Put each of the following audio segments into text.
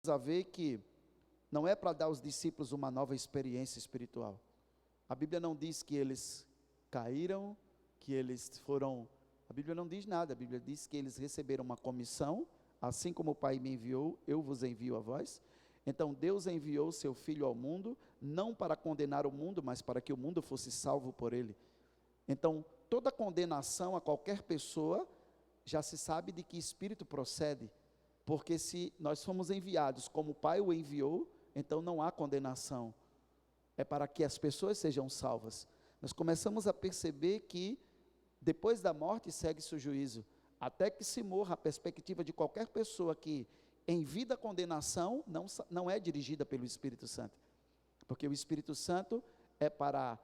a ver que não é para dar aos discípulos uma nova experiência espiritual. A Bíblia não diz que eles caíram, que eles foram... A Bíblia não diz nada, a Bíblia diz que eles receberam uma comissão, assim como o Pai me enviou, eu vos envio a vós. Então Deus enviou seu Filho ao mundo, não para condenar o mundo, mas para que o mundo fosse salvo por ele. Então, toda condenação a qualquer pessoa, já se sabe de que espírito procede, porque se nós fomos enviados como o Pai o enviou, então não há condenação, é para que as pessoas sejam salvas. Nós começamos a perceber que depois da morte segue-se o juízo, até que se morra. A perspectiva de qualquer pessoa que envia a condenação não é dirigida pelo Espírito Santo, porque o Espírito Santo é para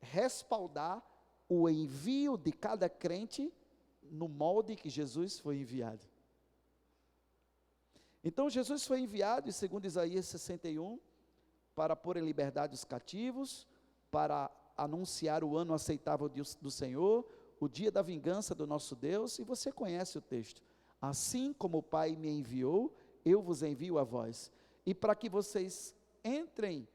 respaldar o envio de cada crente no molde que Jesus foi enviado. Então Jesus foi enviado, segundo Isaías 61, para pôr em liberdade os cativos, para anunciar o ano aceitável do Senhor, o dia da vingança do nosso Deus, e você conhece o texto. Assim como o Pai me enviou, eu vos envio a vós. E para que vocês entrem,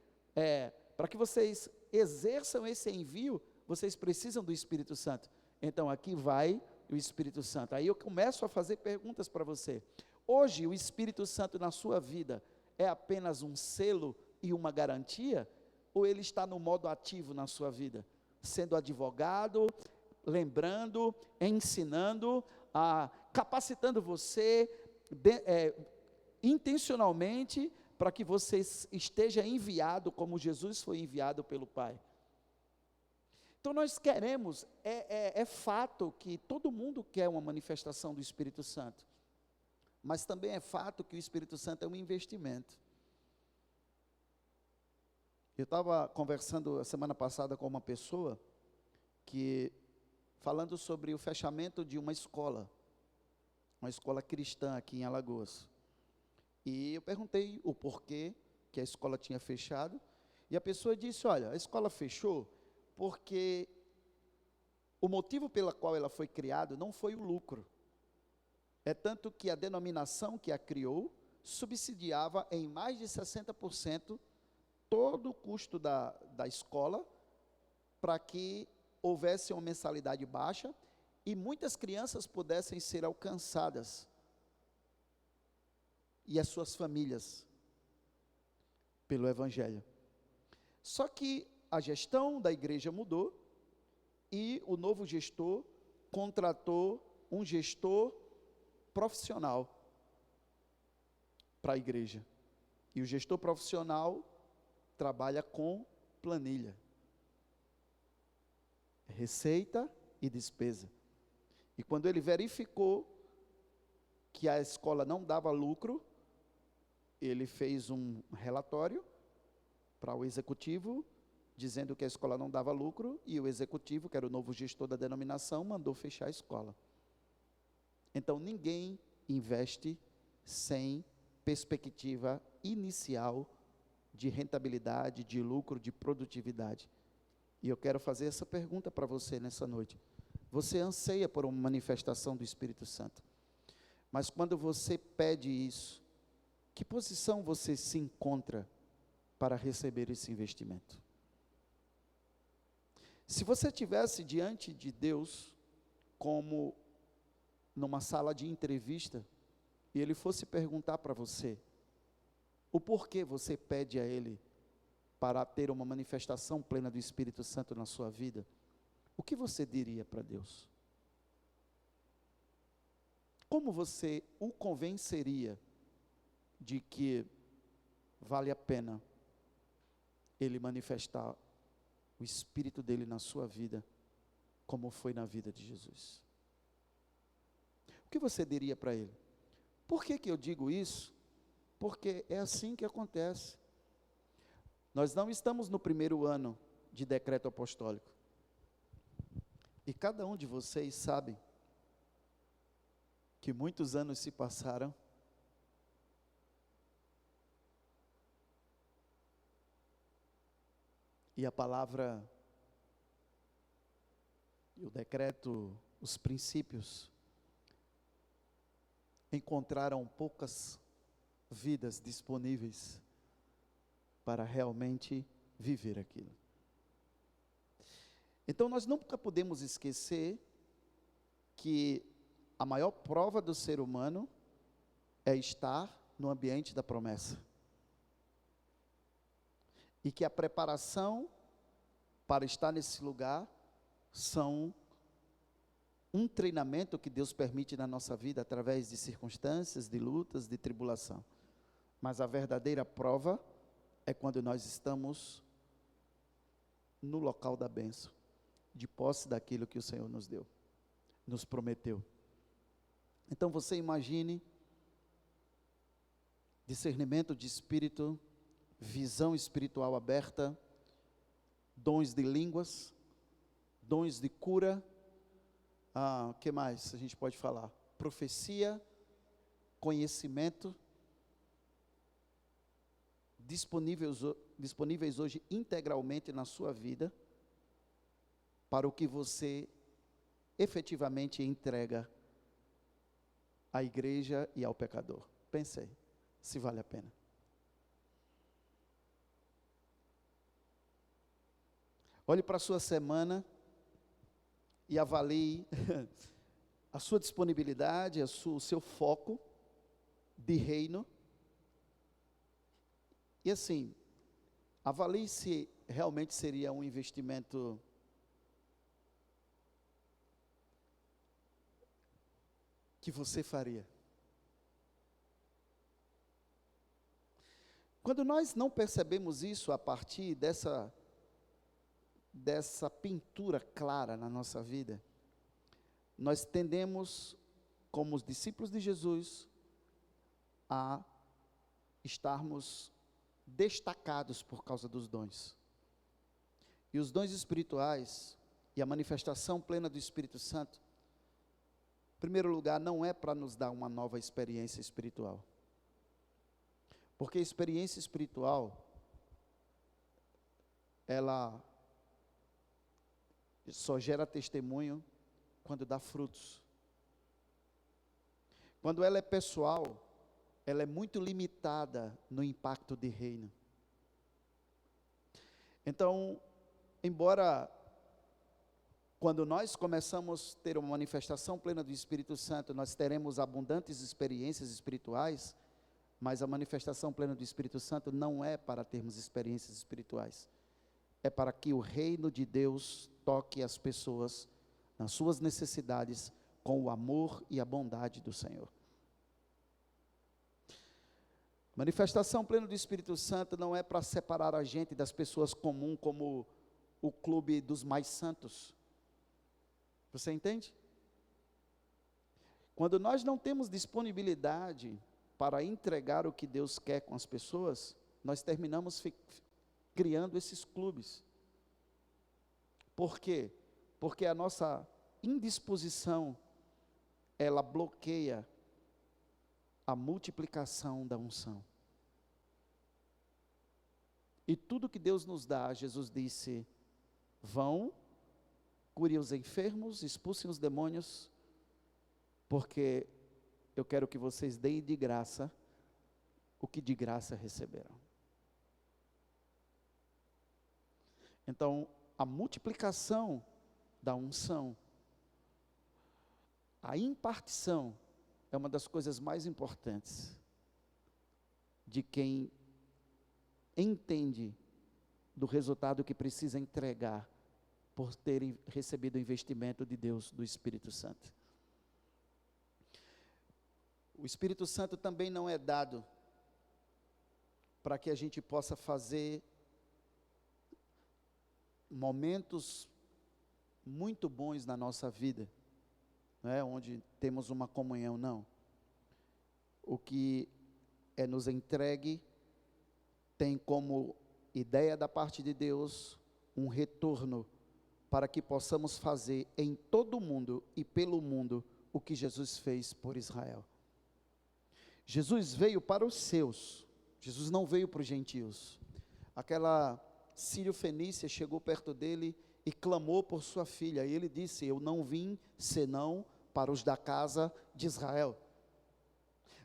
para que vocês exerçam esse envio, vocês precisam do Espírito Santo. Então aqui vai o Espírito Santo. Aí eu começo a fazer perguntas para você. Hoje o Espírito Santo na sua vida é apenas um selo e uma garantia? Ou ele está no modo ativo na sua vida? Sendo advogado, lembrando, ensinando, capacitando você intencionalmente para que você esteja enviado como Jesus foi enviado pelo Pai. Então nós queremos, é fato que todo mundo quer uma manifestação do Espírito Santo, mas também é fato que o Espírito Santo é um investimento. Eu estava conversando a semana passada com uma pessoa, falando sobre o fechamento de uma escola cristã aqui em Alagoas, e eu perguntei o porquê que a escola tinha fechado, e a pessoa disse: olha, a escola fechou porque o motivo pela qual ela foi criada não foi o lucro, é tanto que a denominação que a criou subsidiava em mais de 60% todo o custo da escola, para que houvesse uma mensalidade baixa e muitas crianças pudessem ser alcançadas, e as suas famílias, pelo Evangelho. Só que a gestão da igreja mudou, e o novo gestor contratou um gestor profissional para a igreja, e o gestor profissional trabalha com planilha, receita e despesa. E quando ele verificou que a escola não dava lucro, ele fez um relatório para o executivo, dizendo que a escola não dava lucro, e o executivo, que era o novo gestor da denominação, mandou fechar a escola. Então ninguém investe sem perspectiva inicial de rentabilidade, de lucro, de produtividade. E eu quero fazer essa pergunta para você nessa noite. Você anseia por uma manifestação do Espírito Santo, mas quando você pede isso, que posição você se encontra para receber esse investimento? Se você estivesse diante de Deus, como numa sala de entrevista, e Ele fosse perguntar para você, o porquê você pede a Ele para ter uma manifestação plena do Espírito Santo na sua vida, o que você diria para Deus? Como você o convenceria de que vale a pena Ele manifestar o Espírito dele na sua vida, como foi na vida de Jesus? O que você diria para Ele? Por que eu digo isso? Porque é assim que acontece. Nós não estamos no primeiro ano de decreto apostólico, e cada um de vocês sabe que muitos anos se passaram, e a palavra, e o decreto, os princípios, encontraram poucas vidas disponíveis para realmente viver aquilo. Então nós nunca podemos esquecer que a maior prova do ser humano é estar no ambiente da promessa. E que a preparação para estar nesse lugar são um treinamento que Deus permite na nossa vida através de circunstâncias, de lutas, de tribulação. Mas a verdadeira prova é quando nós estamos no local da bênção, de posse daquilo que o Senhor nos deu, nos prometeu. Então você imagine discernimento de espírito, visão espiritual aberta, dons de línguas, dons de cura, o que mais a gente pode falar? Profecia, conhecimento, disponíveis hoje integralmente na sua vida, para o que você efetivamente entrega à igreja e ao pecador. Pensei, se vale a pena. Olhe para a sua semana e avalie a sua disponibilidade, o seu foco de reino. E assim, avalie se realmente seria um investimento que você faria. Quando nós não percebemos isso a partir dessa pintura clara na nossa vida, nós tendemos, como os discípulos de Jesus, a estarmos destacados por causa dos dons. E os dons espirituais e a manifestação plena do Espírito Santo, em primeiro lugar, não é para nos dar uma nova experiência espiritual. Porque a experiência espiritual, ela só gera testemunho quando dá frutos. Quando ela é pessoal, ela é muito limitada no impacto de reino. Então, embora quando nós começamos a ter uma manifestação plena do Espírito Santo, nós teremos abundantes experiências espirituais, mas a manifestação plena do Espírito Santo não é para termos experiências espirituais, é para que o reino de Deus toque as pessoas nas suas necessidades com o amor e a bondade do Senhor. Manifestação plena do Espírito Santo não é para separar a gente das pessoas comuns, como o clube dos mais santos. Você entende? Quando nós não temos disponibilidade para entregar o que Deus quer com as pessoas, nós terminamos criando esses clubes. Por quê? Porque a nossa indisposição, ela bloqueia a multiplicação da unção. E tudo que Deus nos dá, Jesus disse: vão, curem os enfermos, expulsem os demônios, porque eu quero que vocês deem de graça o que de graça receberão. Então, a multiplicação da unção, a impartição, é uma das coisas mais importantes de quem entende do resultado que precisa entregar por terem recebido o investimento de Deus, do Espírito Santo. O Espírito Santo também não é dado para que a gente possa fazer momentos muito bons na nossa vida, não é? Onde temos uma comunhão, não. O que é nos entregue tem como ideia da parte de Deus um retorno para que possamos fazer em todo o mundo e pelo mundo o que Jesus fez por Israel. Jesus veio para os seus, Jesus não veio para os gentios. Aquela sírio-fenícia chegou perto dele e clamou por sua filha, e ele disse: eu não vim senão para os da casa de Israel.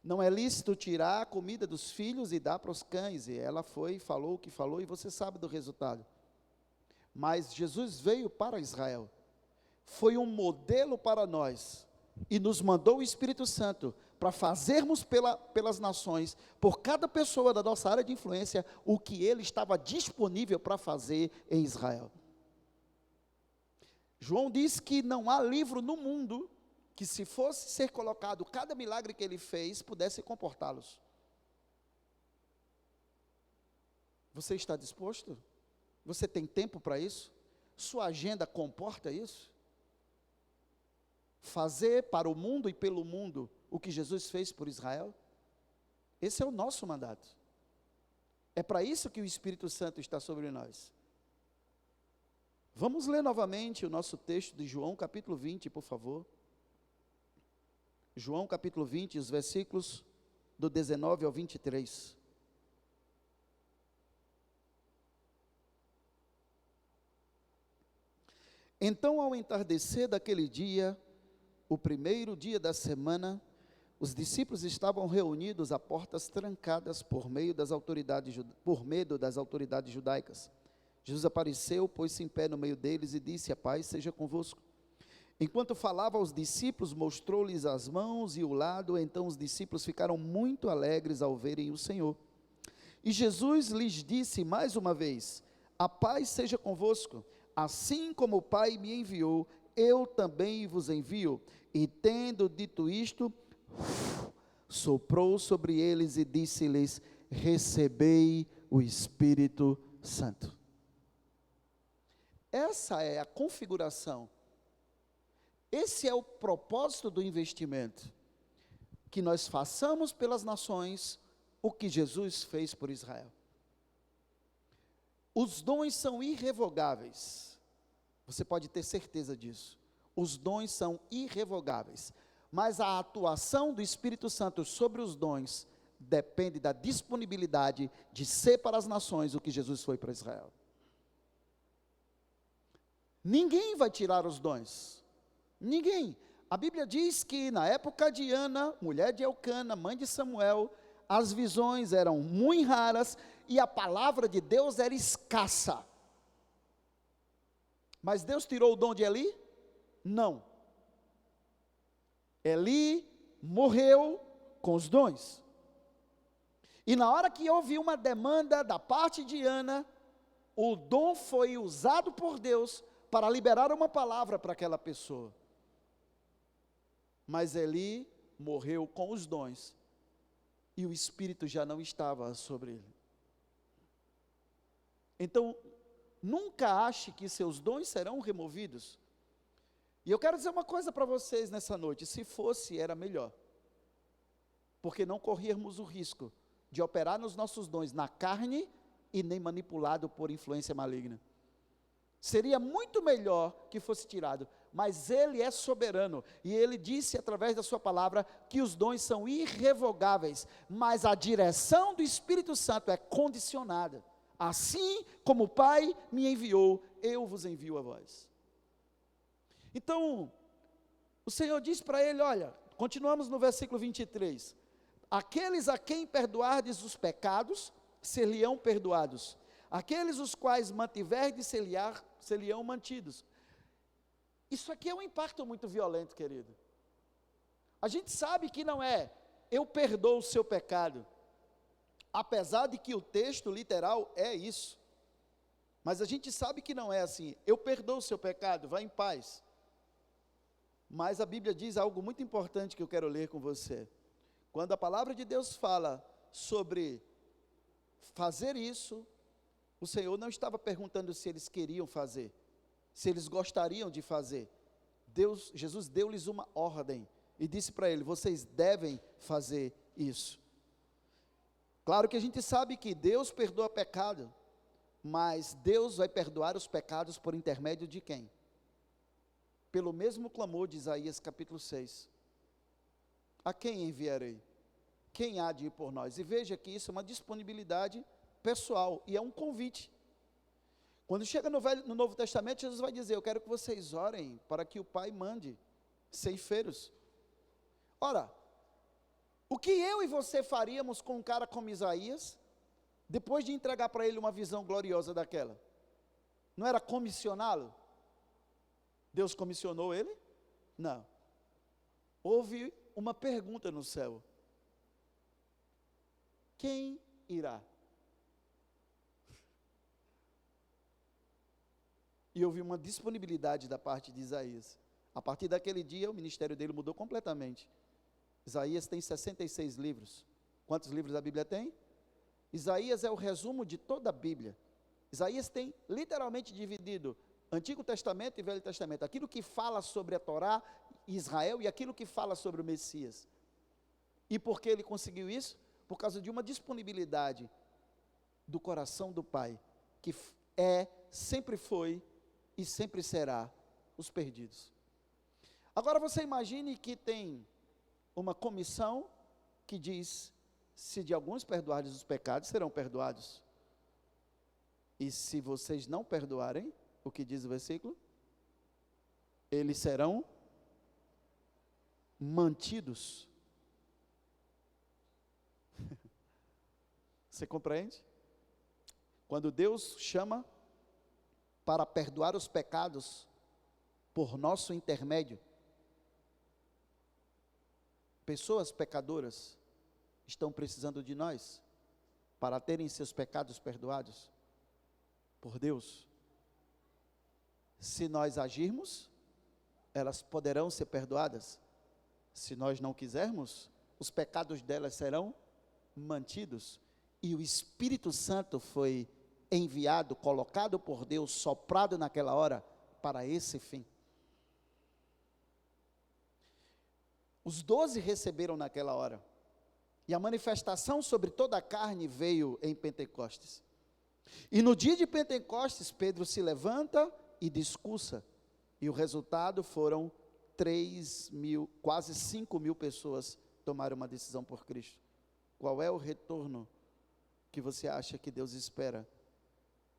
Não é lícito tirar a comida dos filhos e dar para os cães. E ela foi, falou o que falou, e você sabe do resultado. Mas Jesus veio para Israel, foi um modelo para nós, e nos mandou o Espírito Santo, para fazermos pelas nações, por cada pessoa da nossa área de influência, o que ele estava disponível para fazer em Israel. João diz que não há livro no mundo, que se fosse ser colocado cada milagre que ele fez, pudesse comportá-los. Você está disposto? Você tem tempo para isso? Sua agenda comporta isso? Fazer para o mundo e pelo mundo o que Jesus fez por Israel? Esse é o nosso mandato. É para isso que o Espírito Santo está sobre nós. Vamos ler novamente o nosso texto de João capítulo 20, por favor. João capítulo 20, os versículos do 19 ao 23. Então, ao entardecer daquele dia, o primeiro dia da semana, os discípulos estavam reunidos a portas trancadas por medo das autoridades judaicas. Jesus apareceu, pôs-se em pé no meio deles e disse: a paz seja convosco. Enquanto falava aos discípulos, mostrou-lhes as mãos e o lado. Então os discípulos ficaram muito alegres ao verem o Senhor. E Jesus lhes disse mais uma vez: a paz seja convosco. Assim como o Pai me enviou, eu também vos envio. E tendo dito isto, soprou sobre eles e disse-lhes: recebei o Espírito Santo. Essa é a configuração. Esse é o propósito do investimento, que nós façamos pelas nações o que Jesus fez por Israel. Os dons são irrevogáveis, você pode ter certeza disso. Os dons são irrevogáveis, mas a atuação do Espírito Santo sobre os dons depende da disponibilidade de ser para as nações o que Jesus foi para Israel. Ninguém vai tirar os dons. Ninguém. A Bíblia diz que na época de Ana, mulher de Elcana, mãe de Samuel, as visões eram muito raras e a palavra de Deus era escassa. Mas Deus tirou o dom de Eli? Não. Eli morreu com os dons. E na hora que houve uma demanda da parte de Ana, o dom foi usado por Deus para liberar uma palavra para aquela pessoa. Mas Eli morreu com os dons, e o Espírito já não estava sobre ele. Então, nunca ache que seus dons serão removidos. E eu quero dizer uma coisa para vocês nessa noite: se fosse, era melhor, porque não corríamos o risco de operar nos nossos dons na carne e nem manipulado por influência maligna. Seria muito melhor que fosse tirado, mas Ele é soberano, e Ele disse através da sua palavra, que os dons são irrevogáveis, mas a direção do Espírito Santo é condicionada. Assim como o Pai me enviou, eu vos envio a vós. Então, o Senhor diz para ele, olha, continuamos no versículo 23, aqueles a quem perdoardes os pecados, ser-lhe-ão perdoados, aqueles os quais mantiverdes, ser-lhe-ão mantidos. Isso aqui é um impacto muito violento, querido. A gente sabe que não é, eu perdoo o seu pecado, apesar de que o texto literal é isso, mas a gente sabe que não é assim, eu perdoo o seu pecado, vá em paz. Mas a Bíblia diz algo muito importante que eu quero ler com você. Quando a palavra de Deus fala sobre fazer isso, o Senhor não estava perguntando se eles queriam fazer, se eles gostariam de fazer. Jesus deu-lhes uma ordem e disse para ele, vocês devem fazer isso. Claro que a gente sabe que Deus perdoa pecado, mas Deus vai perdoar os pecados por intermédio de quem? Pelo mesmo clamor de Isaías capítulo 6. A quem enviarei? Quem há de ir por nós? E veja que isso é uma disponibilidade pessoal, e é um convite. Quando chega no Novo Testamento, Jesus vai dizer, eu quero que vocês orem, para que o Pai mande ceifeiros. Ora, O que eu e você faríamos com um cara como Isaías, depois de entregar para ele uma visão gloriosa daquela? Não era comissioná-lo? Deus comissionou ele? Não. Houve uma pergunta no céu: quem irá? E houve uma disponibilidade da parte de Isaías. A partir daquele dia, o ministério dele mudou completamente. Isaías tem 66 livros. Quantos livros a Bíblia tem? Isaías é o resumo de toda a Bíblia. Isaías tem literalmente dividido Antigo Testamento e Velho Testamento. Aquilo que fala sobre a Torá, Israel, e aquilo que fala sobre o Messias. E por que ele conseguiu isso? Por causa de uma disponibilidade do coração do Pai, que sempre foi e sempre será os perdidos. Agora você imagine que tem uma comissão que diz: se de alguns perdoardes os pecados, serão perdoados. E se vocês não perdoarem, o que diz o versículo? Eles serão mantidos. Você compreende? Quando Deus chama para perdoar os pecados por nosso intermédio, pessoas pecadoras estão precisando de nós para terem seus pecados perdoados por Deus. Se nós agirmos, elas poderão ser perdoadas. Se nós não quisermos, os pecados delas serão mantidos. E o Espírito Santo foi enviado, colocado por Deus, soprado naquela hora, para esse fim. Os 12 receberam naquela hora. E a manifestação sobre toda a carne veio em Pentecostes. E no dia de Pentecostes, Pedro se levanta e discursa. E o resultado foram 3.000, quase 5.000 pessoas tomaram uma decisão por Cristo. Qual é o retorno que você acha que Deus espera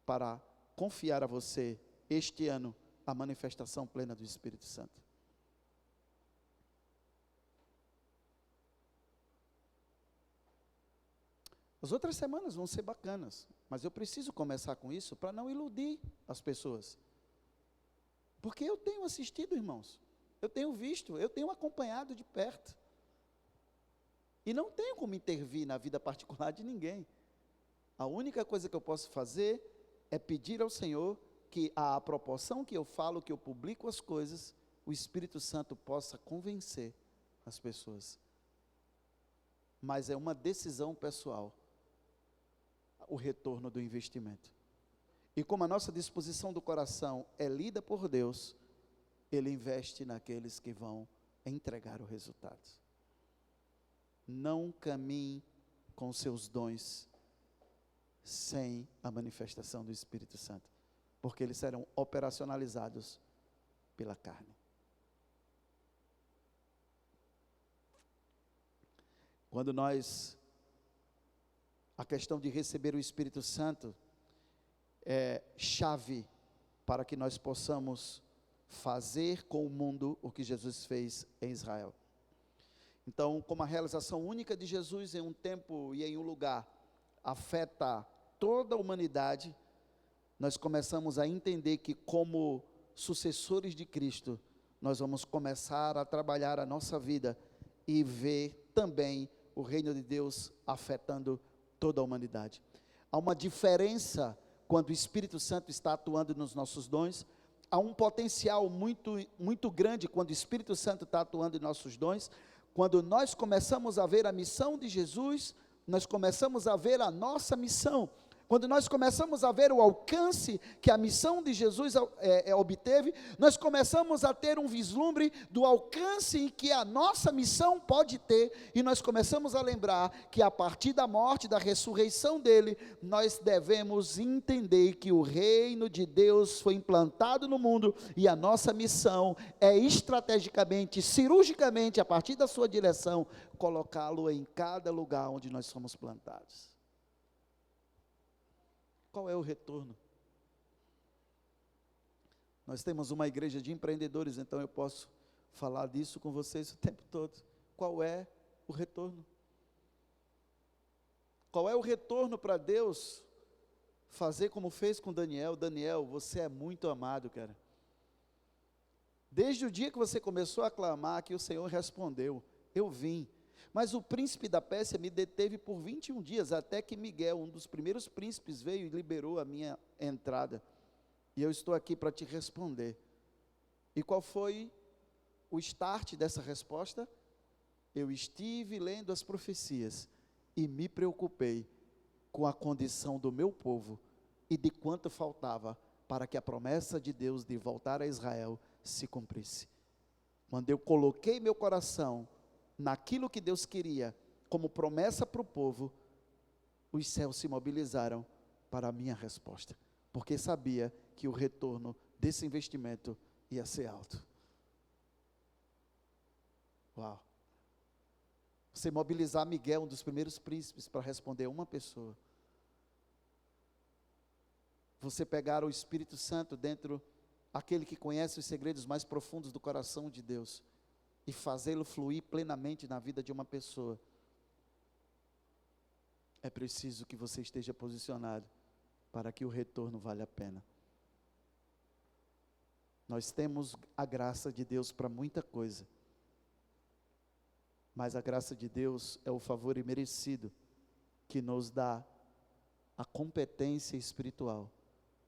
para confiar a você este ano a manifestação plena do Espírito Santo? As outras semanas vão ser bacanas, mas eu preciso começar com isso para não iludir as pessoas. Porque eu tenho assistido, irmãos, eu tenho visto, eu tenho acompanhado de perto. E não tenho como intervir na vida particular de ninguém. A única coisa que eu posso fazer é pedir ao Senhor que à proporção que eu falo, que eu publico as coisas, o Espírito Santo possa convencer as pessoas. Mas é uma decisão pessoal, o retorno do investimento. E como a nossa disposição do coração é lida por Deus, Ele investe naqueles que vão entregar o resultado. Não caminhe com seus dons sem a manifestação do Espírito Santo, porque eles serão operacionalizados pela carne. Quando a questão de receber o Espírito Santo é chave para que nós possamos fazer com o mundo o que Jesus fez em Israel. Então, como a realização única de Jesus em um tempo e em um lugar afeta toda a humanidade, nós começamos a entender que, como sucessores de Cristo, nós vamos começar a trabalhar a nossa vida e ver também o reino de Deus afetando toda a humanidade. Há uma diferença quando o Espírito Santo está atuando nos nossos dons. Há um potencial muito grande quando o Espírito Santo está atuando em nossos dons. Quando nós começamos a ver a missão de Jesus, nós começamos a ver a nossa missão. Quando nós começamos a ver o alcance que a missão de Jesus obteve, nós começamos a ter um vislumbre do alcance que a nossa missão pode ter, e nós começamos a lembrar que a partir da morte, da ressurreição dele, nós devemos entender que o reino de Deus foi implantado no mundo, e a nossa missão é estrategicamente, cirurgicamente, a partir da sua direção, colocá-lo em cada lugar onde nós somos plantados. Qual é o retorno? Nós temos uma igreja de empreendedores, então eu posso falar disso com vocês o tempo todo. Qual é o retorno? Qual é o retorno para Deus? Fazer como fez com Daniel. Daniel, você é muito amado, cara. Desde o dia que você começou a clamar, que o Senhor respondeu, eu vim. Mas o príncipe da Pérsia me deteve por 21 dias, até que Miguel, um dos primeiros príncipes, veio e liberou a minha entrada. E eu estou aqui para te responder. E qual foi o start dessa resposta? Eu estive lendo as profecias e me preocupei com a condição do meu povo e de quanto faltava para que a promessa de Deus de voltar a Israel se cumprisse. Quando eu coloquei meu coração naquilo que Deus queria como promessa para o povo, os céus se mobilizaram para a minha resposta, porque sabia que o retorno desse investimento ia ser alto. Uau! Você mobilizar Miguel, um dos primeiros príncipes, para responder uma pessoa. Você pegar o Espírito Santo dentro, aquele que conhece os segredos mais profundos do coração de Deus, e fazê-lo fluir plenamente na vida de uma pessoa. É preciso que você esteja posicionado para que o retorno valha a pena. Nós temos a graça de Deus para muita coisa, mas a graça de Deus é o favor imerecido que nos dá a competência espiritual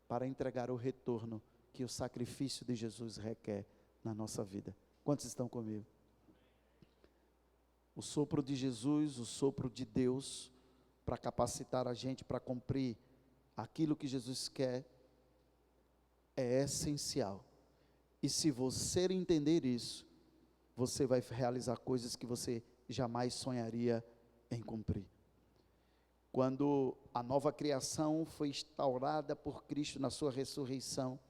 para entregar o retorno que o sacrifício de Jesus requer na nossa vida. Quantos estão comigo? O sopro de Jesus, o sopro de Deus, para capacitar a gente para cumprir aquilo que Jesus quer, é essencial. E se você entender isso, você vai realizar coisas que você jamais sonharia em cumprir. Quando a nova criação foi instaurada por Cristo na sua ressurreição,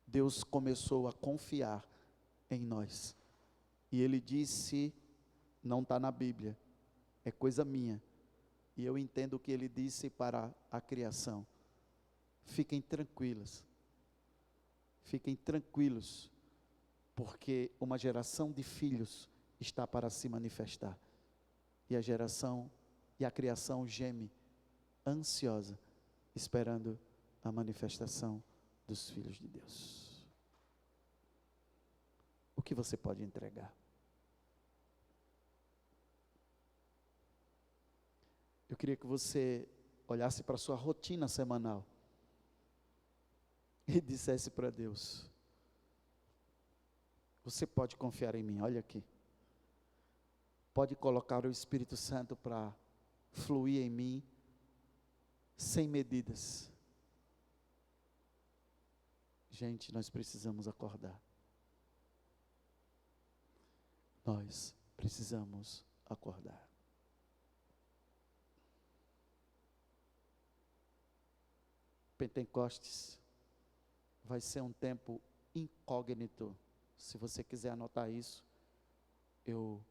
Deus começou a confiar em nós. E Ele disse, não está na Bíblia, é coisa minha. E eu entendo o que Ele disse para a criação. Fiquem tranquilos, porque uma geração de filhos está para se manifestar. E a criação geme, ansiosa, esperando a manifestação dos filhos de Deus. O que você pode entregar? Eu queria que você olhasse para a sua rotina semanal e dissesse para Deus: você pode confiar em mim, olha aqui. Pode colocar o Espírito Santo para fluir em mim, sem medidas. Gente, nós precisamos acordar. Nós precisamos acordar. Pentecostes vai ser um tempo incógnito. Se você quiser anotar isso, eu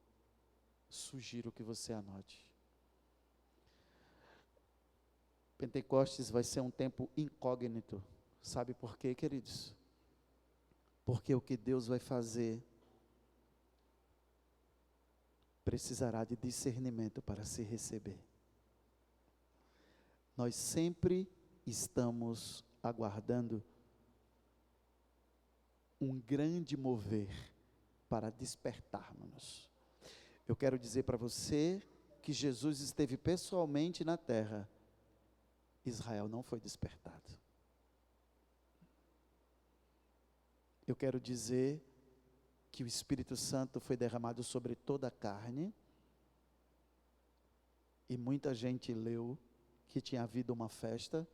sugiro que você anote. Pentecostes vai ser um tempo incógnito. Sabe por quê, queridos? Porque o que Deus vai fazer precisará de discernimento para se receber. Nós sempre estamos aguardando um grande mover para despertarmos. Eu quero dizer para você que Jesus esteve pessoalmente na terra. Israel não foi despertado. Eu quero dizer que o Espírito Santo foi derramado sobre toda a carne, e muita gente leu que tinha havido uma festa,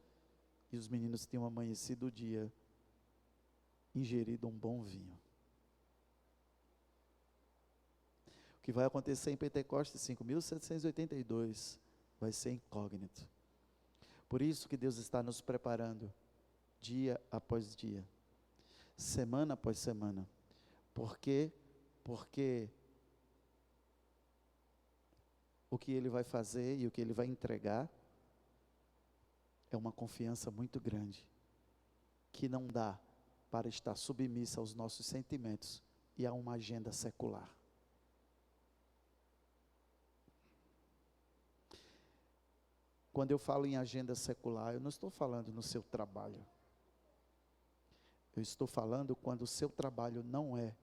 e os meninos tinham amanhecido o dia, ingerido um bom vinho. O que vai acontecer em Pentecostes 5.782 vai ser incógnito. Por isso que Deus está nos preparando, dia após dia, semana após semana. Por quê? Porque o que Ele vai fazer e o que Ele vai entregar é uma confiança muito grande, que não dá para estar submissa aos nossos sentimentos e a uma agenda secular. Quando eu falo em agenda secular, eu não estou falando no seu trabalho. Eu estou falando quando o seu trabalho não é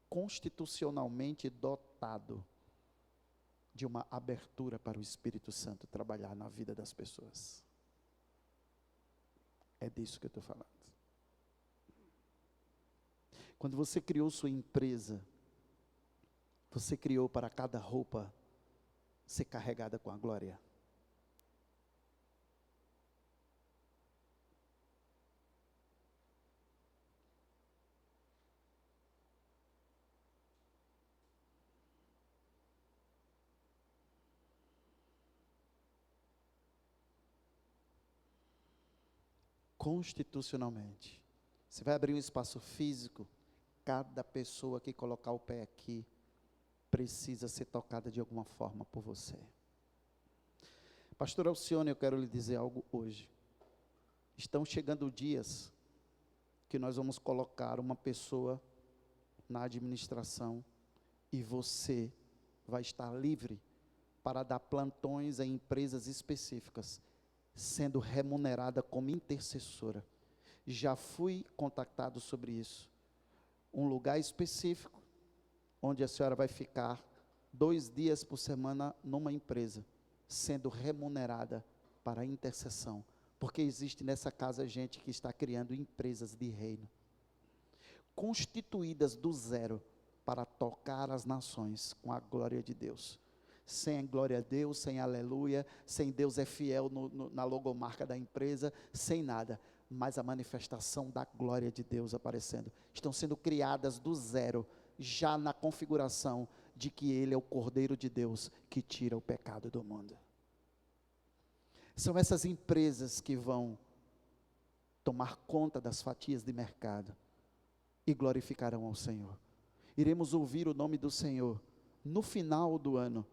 constitucionalmente dotado de uma abertura para o Espírito Santo trabalhar na vida das pessoas. É disso que eu estou falando. Quando você criou sua empresa, você criou para cada roupa ser carregada com a glória. Constitucionalmente. Você vai abrir um espaço físico, cada pessoa que colocar o pé aqui precisa ser tocada de alguma forma por você. Pastor Alcione, eu quero lhe dizer algo hoje. Estão chegando dias que nós vamos colocar uma pessoa na administração e você vai estar livre para dar plantões em empresas específicas, sendo remunerada como intercessora. Já fui contactado sobre isso. Um lugar específico, onde a senhora vai ficar 2 dias por semana numa empresa, sendo remunerada para a intercessão, porque existe nessa casa gente que está criando empresas de reino, constituídas do zero, para tocar as nações com a glória de Deus. Sem glória a Deus, sem aleluia, sem Deus é fiel na logomarca da empresa, sem nada, mas a manifestação da glória de Deus aparecendo. Estão sendo criadas do zero, já na configuração de que Ele é o Cordeiro de Deus que tira o pecado do mundo. São essas empresas que vão tomar conta das fatias de mercado e glorificarão ao Senhor. Iremos ouvir o nome do Senhor no final do ano,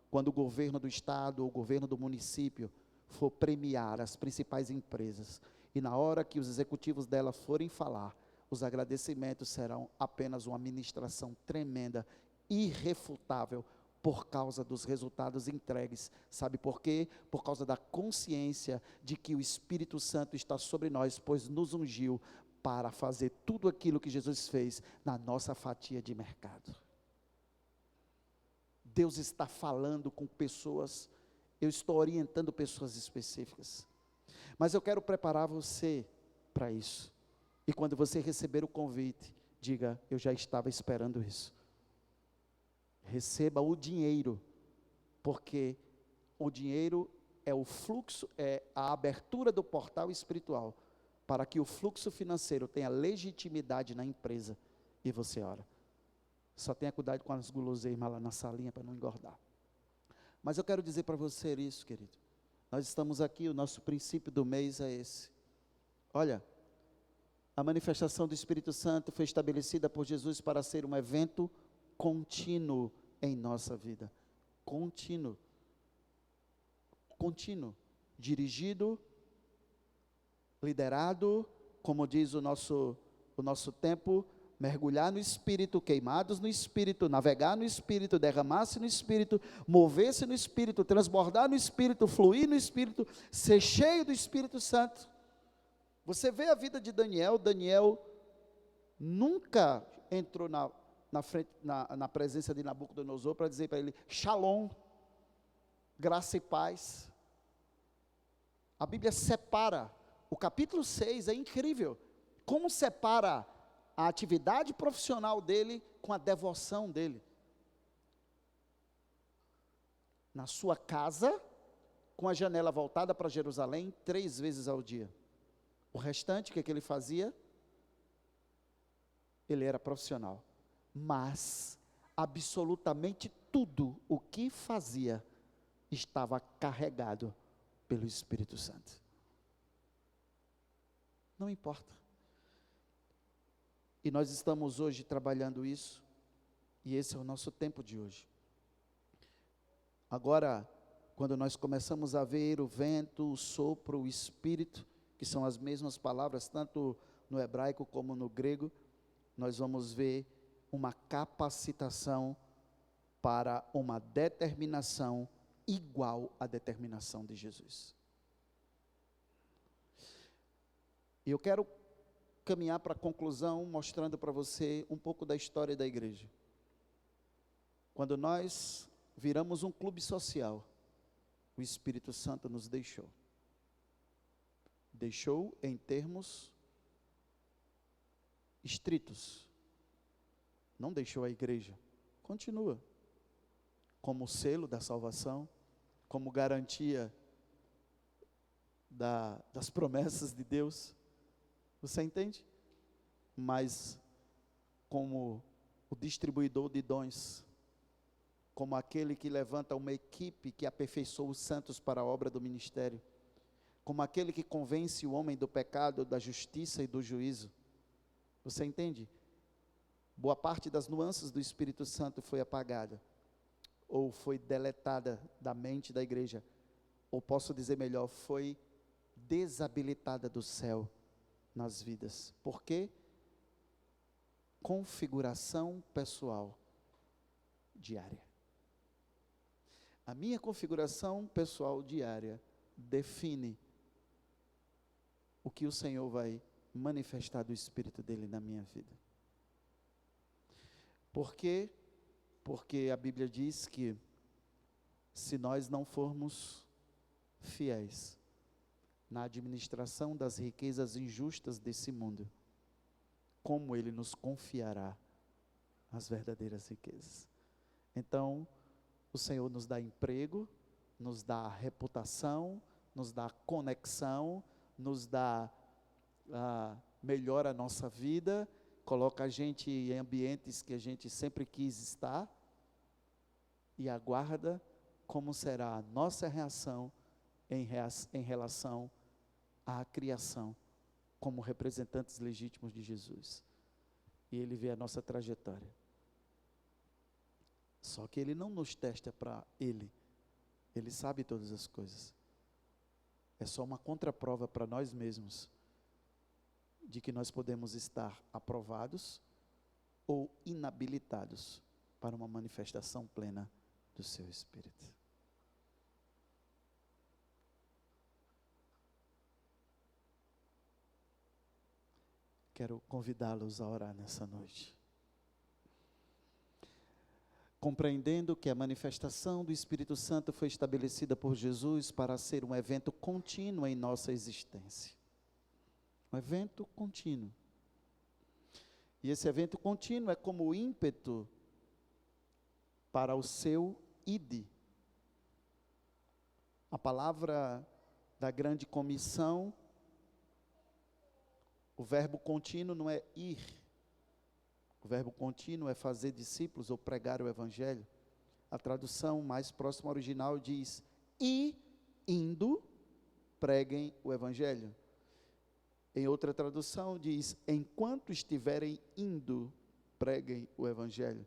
quando o governo do estado ou o governo do município for premiar as principais empresas, e na hora que os executivos dela forem falar, os agradecimentos serão apenas uma ministração tremenda, irrefutável, por causa dos resultados entregues. Sabe por quê? Por causa da consciência de que o Espírito Santo está sobre nós, pois nos ungiu para fazer tudo aquilo que Jesus fez na nossa fatia de mercado. Deus está falando com pessoas, eu estou orientando pessoas específicas, mas eu quero preparar você para isso, e quando você receber o convite, diga, eu já estava esperando isso. Receba o dinheiro, porque o dinheiro é o fluxo, é a abertura do portal espiritual, para que o fluxo financeiro tenha legitimidade na empresa, e você ora. Só tenha cuidado com as guloseimas lá na salinha para não engordar. Mas eu quero dizer para você isso, querido. Nós estamos aqui, o nosso princípio do mês é esse. Olha, a manifestação do Espírito Santo foi estabelecida por Jesus para ser um evento contínuo em nossa vida. Contínuo. Contínuo. Dirigido, liderado, como diz o nosso tempo, mergulhar no Espírito, queimados no Espírito, navegar no Espírito, derramar-se no Espírito, mover-se no Espírito, transbordar no Espírito, fluir no Espírito, ser cheio do Espírito Santo. Você vê a vida de Daniel. Daniel nunca entrou na presença de Nabucodonosor para dizer para ele, Shalom, graça e paz. A Bíblia separa, o capítulo 6 é incrível, como separa a atividade profissional dele com a devoção dele. Na sua casa, com a janela voltada para Jerusalém, 3 vezes ao dia. O restante, o que ele fazia? Ele era profissional. Mas, absolutamente tudo o que fazia, estava carregado pelo Espírito Santo. Não importa. E nós estamos hoje trabalhando isso, e esse é o nosso tempo de hoje. Agora, quando nós começamos a ver o vento, o sopro, o Espírito, que são as mesmas palavras, tanto no hebraico como no grego, nós vamos ver uma capacitação para uma determinação igual à determinação de Jesus. E eu quero caminhar para a conclusão, mostrando para você um pouco da história da igreja. Quando nós viramos um clube social, o Espírito Santo nos deixou. Deixou em termos estritos. Não deixou a igreja. Continua. Como selo da salvação, como garantia das promessas de Deus. Você entende? Mas como o distribuidor de dons, como aquele que levanta uma equipe que aperfeiçoa os santos para a obra do ministério, como aquele que convence o homem do pecado, da justiça e do juízo. Você entende? Boa parte das nuances do Espírito Santo foi apagada, ou foi deletada da mente da igreja, ou posso dizer melhor, foi desabilitada do céu nas vidas. Por quê? Configuração pessoal diária. A minha configuração pessoal diária define o que o Senhor vai manifestar do Espírito dele na minha vida. Por quê? Porque a Bíblia diz que se nós não formos fiéis na administração das riquezas injustas desse mundo, como Ele nos confiará as verdadeiras riquezas? Então, o Senhor nos dá emprego, nos dá reputação, nos dá conexão, nos dá, melhora a nossa vida, coloca a gente em ambientes que a gente sempre quis estar, e aguarda como será a nossa reação em relação à criação, como representantes legítimos de Jesus. E Ele vê a nossa trajetória. Só que Ele não nos testa para Ele. Ele sabe todas as coisas. É só uma contraprova para nós mesmos, de que nós podemos estar aprovados ou inabilitados para uma manifestação plena do Seu Espírito. Quero convidá-los a orar nessa noite. Compreendendo que a manifestação do Espírito Santo foi estabelecida por Jesus para ser um evento contínuo em nossa existência. Um evento contínuo. E esse evento contínuo é como o ímpeto para o seu ide. A palavra da grande comissão, o verbo contínuo não é ir. O verbo contínuo é fazer discípulos ou pregar o evangelho. A tradução mais próxima ao original diz: e indo, preguem o evangelho. Em outra tradução diz: enquanto estiverem indo, preguem o evangelho.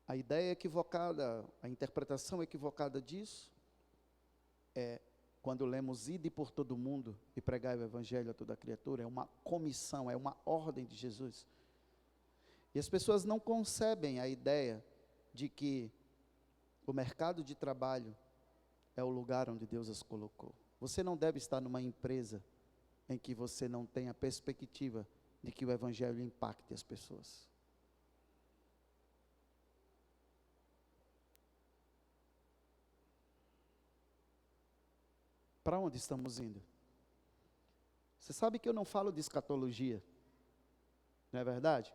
A ideia equivocada, a interpretação equivocada disso é quando lemos ide por todo mundo e pregai o evangelho a toda criatura, é uma comissão, é uma ordem de Jesus. E as pessoas não concebem a ideia de que o mercado de trabalho é o lugar onde Deus as colocou. Você não deve estar numa empresa em que você não tem a perspectiva de que o evangelho impacte as pessoas. Para onde estamos indo? Você sabe que eu não falo de escatologia, não é verdade?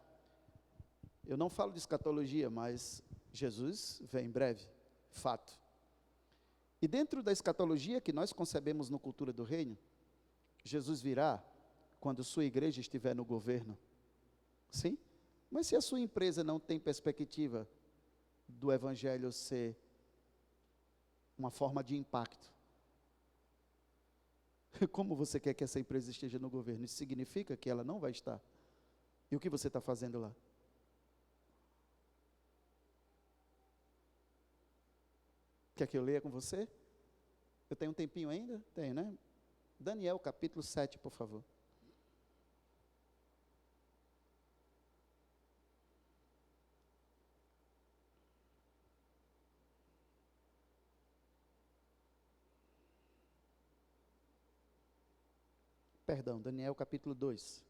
Eu não falo de escatologia, mas Jesus vem em breve, fato. E dentro da escatologia que nós concebemos no Cultura do Reino, Jesus virá quando sua igreja estiver no governo. Sim? Mas se a sua empresa não tem perspectiva do evangelho ser uma forma de impacto, como você quer que essa empresa esteja no governo? Isso significa que ela não vai estar. E o que você está fazendo lá? Quer que eu leia com você? Eu tenho um tempinho ainda? Tenho, né? Daniel, capítulo 7, por favor. perdão, Daniel capítulo 2.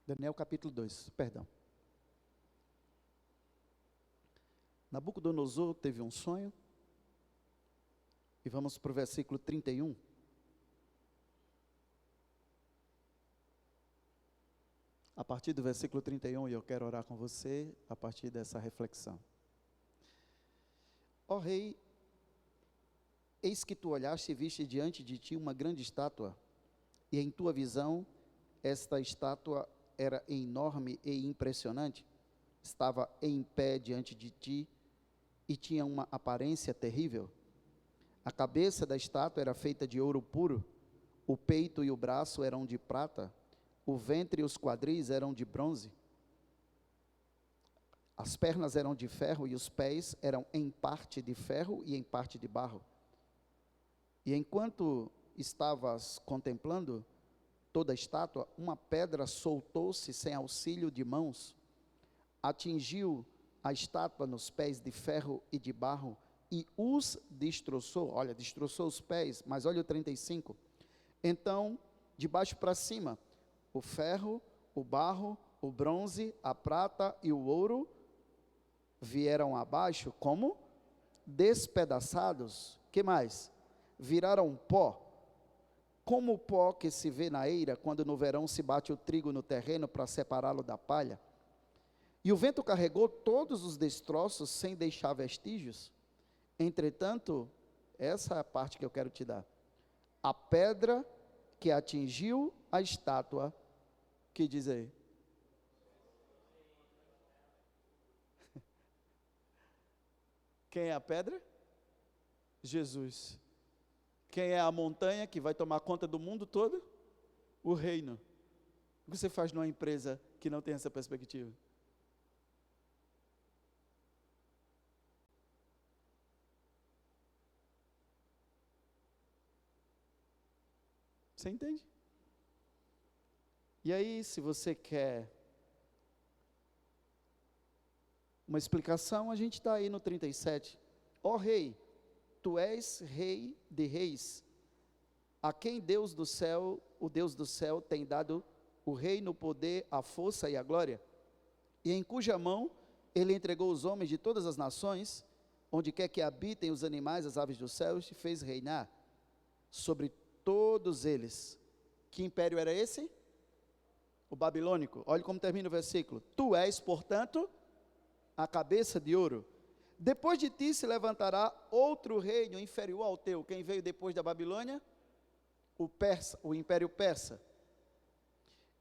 Daniel capítulo 2, perdão. Nabucodonosor teve um sonho, e vamos para o versículo 31. A partir do versículo 31, e eu quero orar com você a partir dessa reflexão. Ó rei, eis que tu olhaste e viste diante de ti uma grande estátua, e em tua visão, esta estátua era enorme e impressionante, estava em pé diante de ti, e tinha uma aparência terrível. A cabeça da estátua era feita de ouro puro, o peito e o braço eram de prata, o ventre e os quadris eram de bronze, as pernas eram de ferro e os pés eram em parte de ferro e em parte de barro. E enquanto estavas contemplando toda a estátua, uma pedra soltou-se sem auxílio de mãos, atingiu a estátua nos pés de ferro e de barro e os destroçou. Olha, destroçou os pés, mas olha o 35. Então, de baixo para cima, o ferro, o barro, o bronze, a prata e o ouro vieram abaixo como despedaçados. Que mais? Viraram pó, como o pó que se vê na eira quando no verão se bate o trigo no terreno para separá-lo da palha. E o vento carregou todos os destroços sem deixar vestígios. Entretanto, essa é a parte que eu quero te dar. A pedra que atingiu a estátua, que diz aí? Quem é a pedra? Jesus. Quem é a montanha que vai tomar conta do mundo todo? O reino. O que você faz numa empresa que não tem essa perspectiva? Você entende? E aí, se você quer uma explicação, a gente está aí no 37. Ó rei, tu és rei de reis, a quem Deus do céu, o Deus do céu tem dado o reino, o poder, a força e a glória, e em cuja mão ele entregou os homens de todas as nações, onde quer que habitem os animais, as aves dos céus, e fez reinar sobre todos eles. Que império era esse? O babilônico. Olha como termina o versículo. Tu és, portanto, a cabeça de ouro. Depois de ti se levantará outro reino inferior ao teu. Quem veio depois da Babilônia? O persa, o império persa.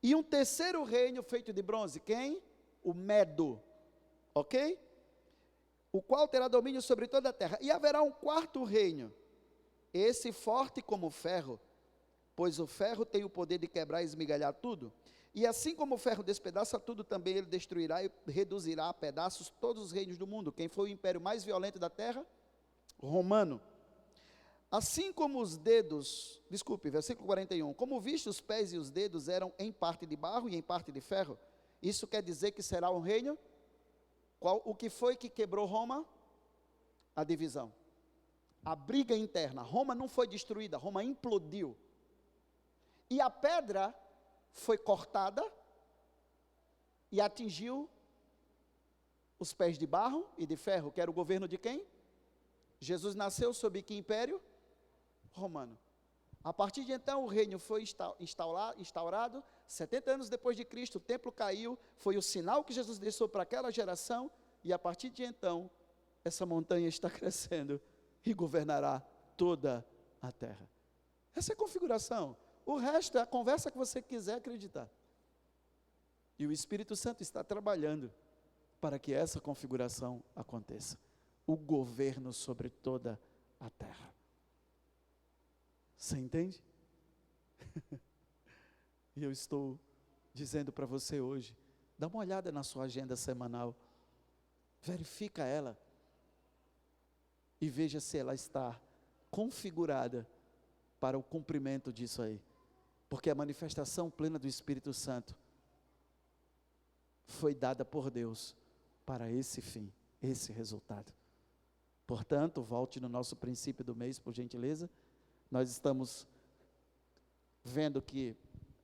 E um terceiro reino feito de bronze. Quem? O Medo. Ok? O qual terá domínio sobre toda a terra. E haverá um quarto reino, esse forte como o ferro, pois o ferro tem o poder de quebrar e esmigalhar tudo. E assim como o ferro despedaça tudo, também ele destruirá e reduzirá a pedaços todos os reinos do mundo. Quem foi o império mais violento da terra? Romano. Assim como os dedos, versículo 41, como viste os pés e os dedos eram em parte de barro e em parte de ferro, isso quer dizer que será um reino? O que foi que quebrou Roma? A divisão, a briga interna. Roma não foi destruída, Roma implodiu. E a pedra foi cortada e atingiu os pés de barro e de ferro, que era o governo de quem? Jesus nasceu sob que império? Romano. A partir de então o reino foi instaurado, 70 anos depois de Cristo, o templo caiu, foi o sinal que Jesus deixou para aquela geração, e a partir de então, essa montanha está crescendo e governará toda a terra. Essa é a configuração. O resto é a conversa que você quiser acreditar. E o Espírito Santo está trabalhando para que essa configuração aconteça. O governo sobre toda a terra. Você entende? E eu estou dizendo para você hoje, dá uma olhada na sua agenda semanal, verifica ela e veja se ela está configurada para o cumprimento disso aí. Porque a manifestação plena do Espírito Santo foi dada por Deus para esse fim, esse resultado. Portanto, volte no nosso princípio do mês, por gentileza. Nós estamos vendo que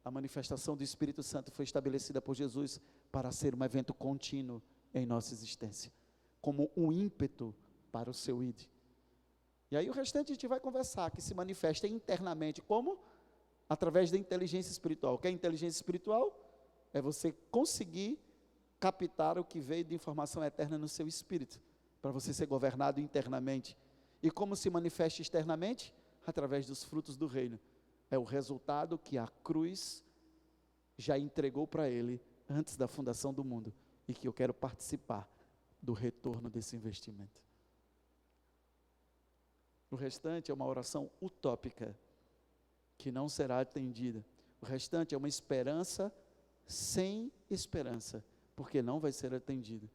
a manifestação do Espírito Santo foi estabelecida por Jesus para ser um evento contínuo em nossa existência, como um ímpeto para o seu id. E aí o restante a gente vai conversar, que se manifesta internamente como? Através da inteligência espiritual. O que é inteligência espiritual? É você conseguir captar o que veio de informação eterna no seu espírito, para você ser governado internamente. E como se manifesta externamente? Através dos frutos do reino. É o resultado que a cruz já entregou para ele antes da fundação do mundo, e que eu quero participar do retorno desse investimento. O restante é uma oração utópica, que não será atendida. O restante é uma esperança sem esperança, porque não vai ser atendida.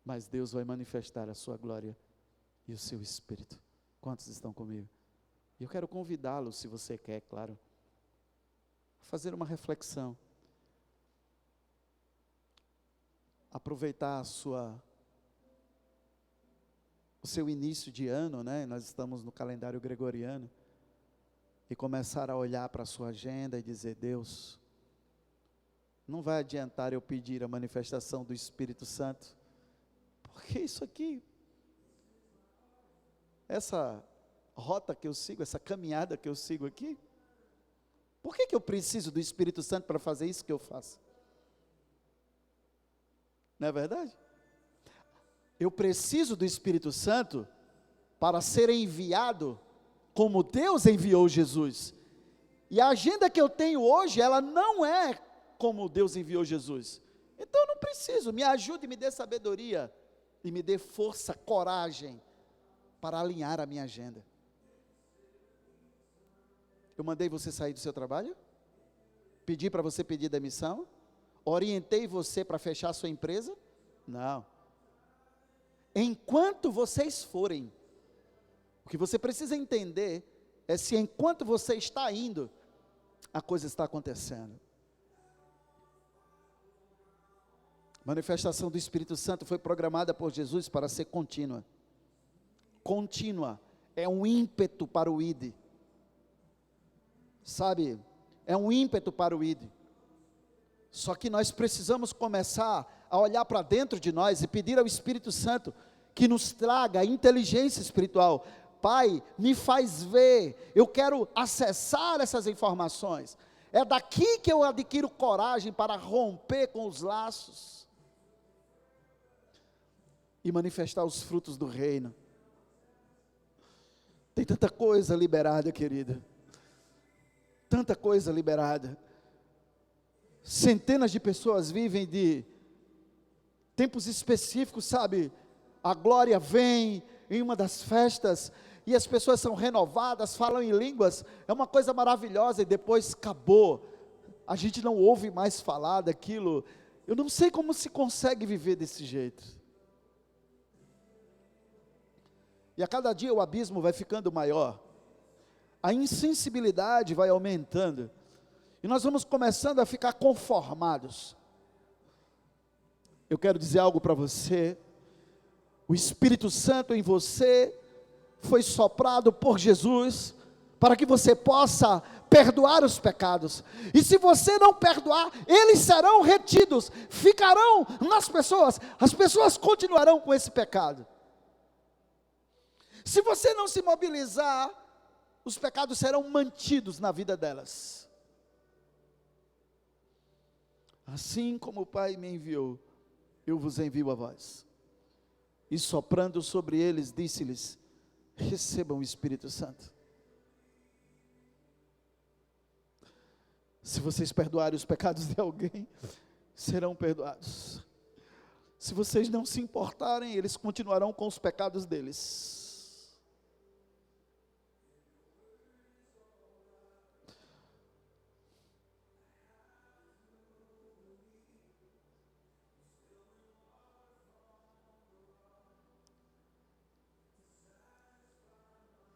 Mas Deus vai manifestar a sua glória e o seu Espírito. Quantos estão comigo? E eu quero convidá-lo, se você quer, claro, a fazer uma reflexão. Aproveitar o seu início de ano, né? Nós estamos no calendário gregoriano. E começar a olhar para a sua agenda e dizer: Deus, não vai adiantar eu pedir a manifestação do Espírito Santo, porque isso aqui, essa rota que eu sigo, essa caminhada que eu sigo aqui, por que eu preciso do Espírito Santo para fazer isso que eu faço? Não é verdade? Eu preciso do Espírito Santo para ser enviado como Deus enviou Jesus. E a agenda que eu tenho hoje, ela não é como Deus enviou Jesus. Então eu não preciso, me ajude, me dê sabedoria, e me dê força, coragem, para alinhar a minha agenda. Eu mandei você sair do seu trabalho? Pedi para você pedir demissão? Orientei você para fechar a sua empresa? Não. Enquanto vocês forem, o que você precisa entender é se enquanto você está indo, a coisa está acontecendo. A manifestação do Espírito Santo foi programada por Jesus para ser contínua. Contínua, é um ímpeto para o id. Sabe, é um ímpeto para o id. Só que nós precisamos começar a olhar para dentro de nós e pedir ao Espírito Santo que nos traga a inteligência espiritual. Pai, me faz ver, eu quero acessar essas informações. É daqui que eu adquiro coragem para romper com os laços e manifestar os frutos do reino. Tem tanta coisa liberada, querida. Tanta coisa liberada. Centenas de pessoas vivem de tempos específicos, sabe? A glória vem em uma das festas e as pessoas são renovadas, falam em línguas, é uma coisa maravilhosa, e depois acabou, a gente não ouve mais falar daquilo. Eu não sei como se consegue viver desse jeito. E a cada dia o abismo vai ficando maior, a insensibilidade vai aumentando, e nós vamos começando a ficar conformados. Eu quero dizer algo para você: o Espírito Santo em você foi soprado por Jesus para que você possa perdoar os pecados, e se você não perdoar, eles serão retidos, ficarão nas pessoas, as pessoas continuarão com esse pecado. Se você não se mobilizar, os pecados serão mantidos na vida delas. Assim como o Pai me enviou, eu vos envio a vós. E soprando sobre eles, disse-lhes: recebam o Espírito Santo. Se vocês perdoarem os pecados de alguém, serão perdoados. Se vocês não se importarem, eles continuarão com os pecados deles.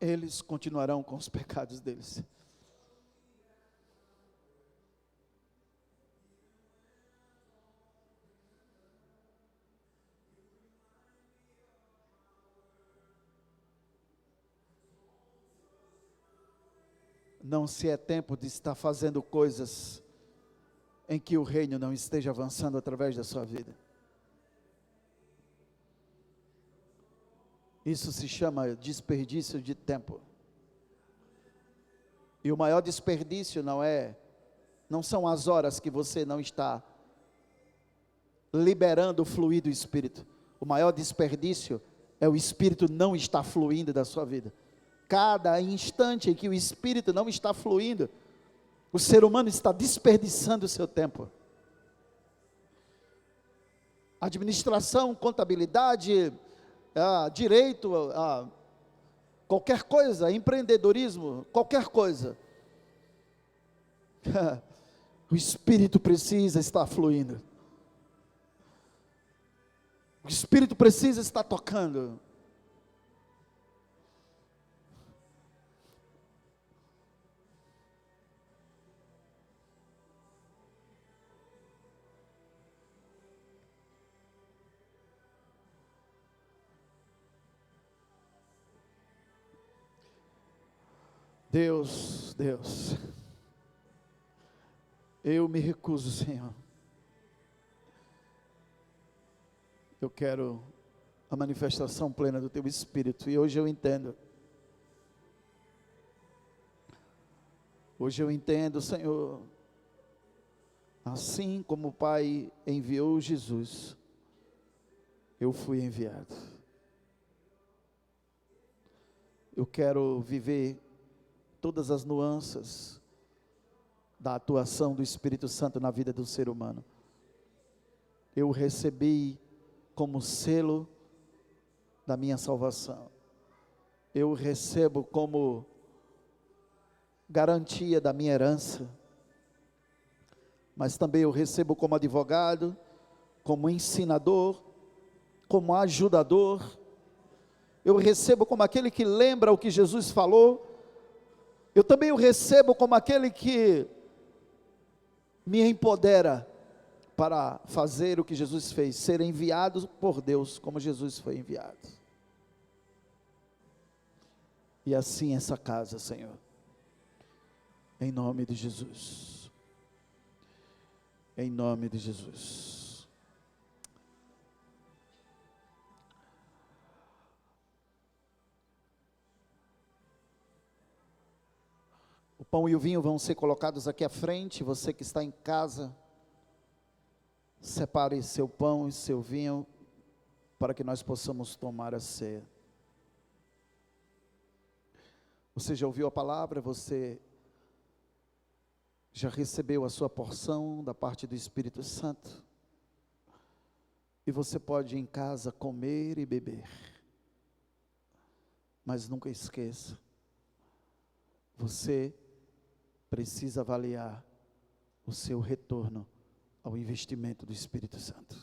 Eles continuarão com os pecados deles. não se é tempo de estar fazendo coisas em que o reino não esteja avançando através da sua vida. Isso se chama desperdício de tempo. E o maior desperdício não são as horas que você não está liberando o fluir do Espírito. O maior desperdício é o Espírito não estar fluindo da sua vida. Cada instante em que o Espírito não está fluindo, o ser humano está desperdiçando o seu tempo. Administração, contabilidade, direito, qualquer coisa, empreendedorismo, qualquer coisa. O Espírito precisa estar fluindo. O Espírito precisa estar tocando. Deus, eu me recuso, Senhor. Eu quero a manifestação plena do Teu Espírito, e hoje eu entendo. Hoje eu entendo, Senhor, assim como o Pai enviou Jesus, eu fui enviado. Eu quero viver todas as nuances da atuação do Espírito Santo na vida do ser humano. Eu recebi como selo da minha salvação. Eu recebo como garantia da minha herança. Mas também eu recebo como advogado, como ensinador, como ajudador. Eu recebo como aquele que lembra o que Jesus falou. Eu também o recebo como aquele que me empodera para fazer o que Jesus fez, ser enviado por Deus, como Jesus foi enviado. E assim essa casa, Senhor, em nome de Jesus, em nome de Jesus. O pão e o vinho vão ser colocados aqui à frente. Você que está em casa, separe seu pão e seu vinho, para que nós possamos tomar a ceia. Você já ouviu a palavra, você já recebeu a sua porção da parte do Espírito Santo, e você pode em casa comer e beber, mas nunca esqueça, você precisa avaliar o seu retorno ao investimento do Espírito Santo.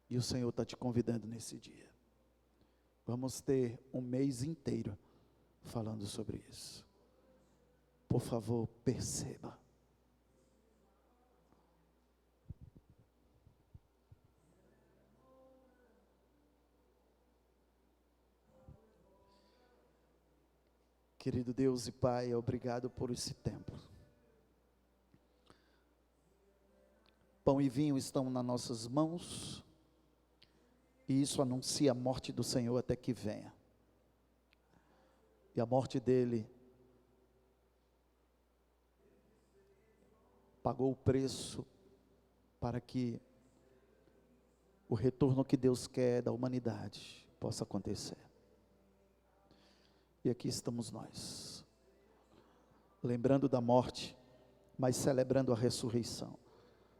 E o Senhor está te convidando nesse dia. Vamos ter um mês inteiro falando sobre isso. Por favor, perceba. Querido Deus e Pai, obrigado por esse tempo. Pão e vinho estão nas nossas mãos, e isso anuncia a morte do Senhor até que venha. E a morte dele pagou o preço para que o retorno que Deus quer da humanidade possa acontecer. E aqui estamos nós, lembrando da morte, mas celebrando a ressurreição,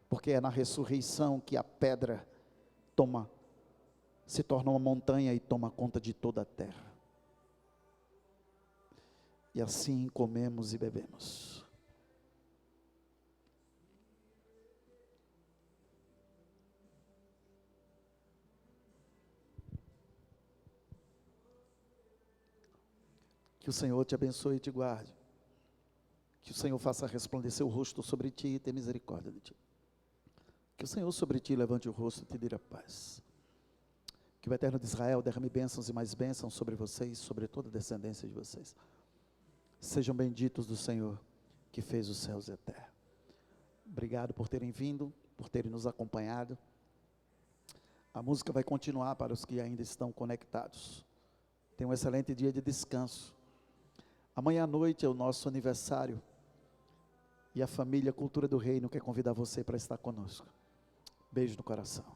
porque é na ressurreição que a pedra se torna uma montanha e toma conta de toda a terra. E assim comemos e bebemos. Que o Senhor te abençoe e te guarde. Que o Senhor faça resplandecer o rosto sobre ti e tenha misericórdia de ti. Que o Senhor sobre ti levante o rosto e te dê a paz. Que o Eterno de Israel derrame bênçãos e mais bênçãos sobre vocês, sobre toda a descendência de vocês. Sejam benditos do Senhor, que fez os céus e a terra. Obrigado por terem vindo, por terem nos acompanhado. A música vai continuar para os que ainda estão conectados. Tenha um excelente dia de descanso. Amanhã à noite é o nosso aniversário. E a família Cultura do Reino quer convidar você para estar conosco. Beijo no coração.